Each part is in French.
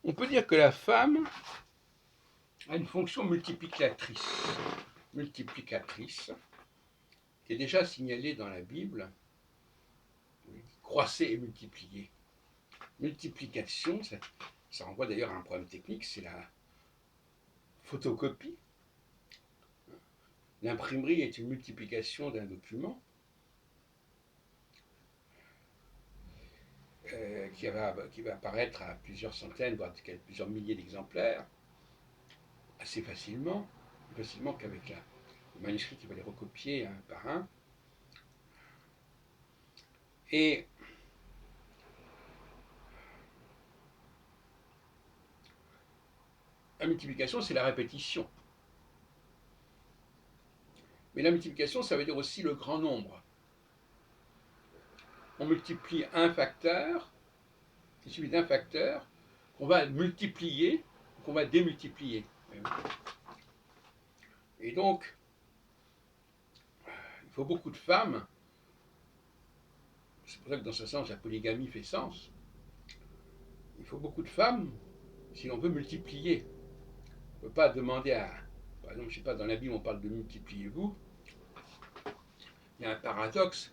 On peut dire que la femme a une fonction multiplicatrice, qui est déjà signalée dans la Bible. Croissez et multipliez. Multiplication, ça renvoie d'ailleurs à un problème technique, c'est la photocopie. L'imprimerie est une multiplication d'un document qui va apparaître à plusieurs centaines, voire plusieurs milliers d'exemplaires, assez facilement, plus facilement qu'avec le manuscrit qui va les recopier un par un. Et la multiplication, c'est la répétition. Mais la multiplication, ça veut dire aussi le grand nombre. On multiplie un facteur, il suffit d'un facteur, qu'on va multiplier, qu'on va démultiplier. Et donc, il faut beaucoup de femmes. C'est pour ça que dans ce sens, la polygamie fait sens. Il faut beaucoup de femmes si l'on veut multiplier. On ne peut pas demander à... Par exemple, je ne sais pas, dans la Bible, on parle de multipliez-vous. Il y a un paradoxe,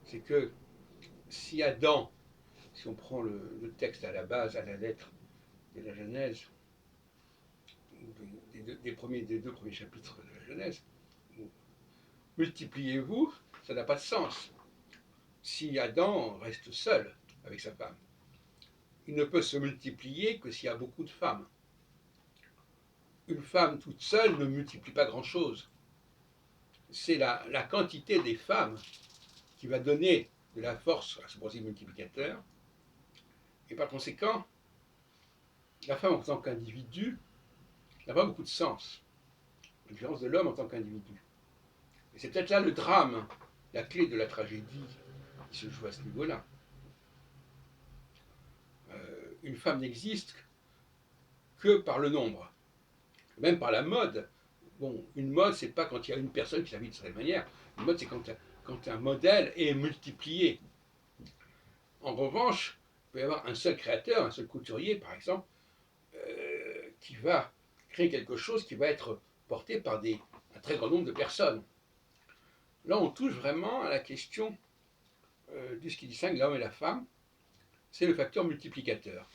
c'est que si Adam, si on prend le texte à la base, à la lettre de la Genèse, des deux premiers chapitres de la Genèse, multipliez-vous, ça n'a pas de sens. Si Adam reste seul avec sa femme, il ne peut se multiplier que s'il y a beaucoup de femmes. Une femme toute seule ne multiplie pas grand-chose. C'est la quantité des femmes qui va donner de la force à ce processus multiplicateur. Et par conséquent, la femme en tant qu'individu n'a pas beaucoup de sens, à la différence de l'homme en tant qu'individu. Et c'est peut-être là le drame, la clé de la tragédie qui se joue à ce niveau-là. Une femme n'existe que par le nombre, même par la mode. Bon, une mode, c'est pas quand il y a une personne qui s'habille de cette manière. Une mode, c'est quand un modèle est multiplié. En revanche, il peut y avoir un seul créateur, un seul couturier, par exemple, qui va créer quelque chose qui va être porté par un très grand nombre de personnes. Là, on touche vraiment à la question de ce qui distingue l'homme et la femme, c'est le facteur multiplicateur.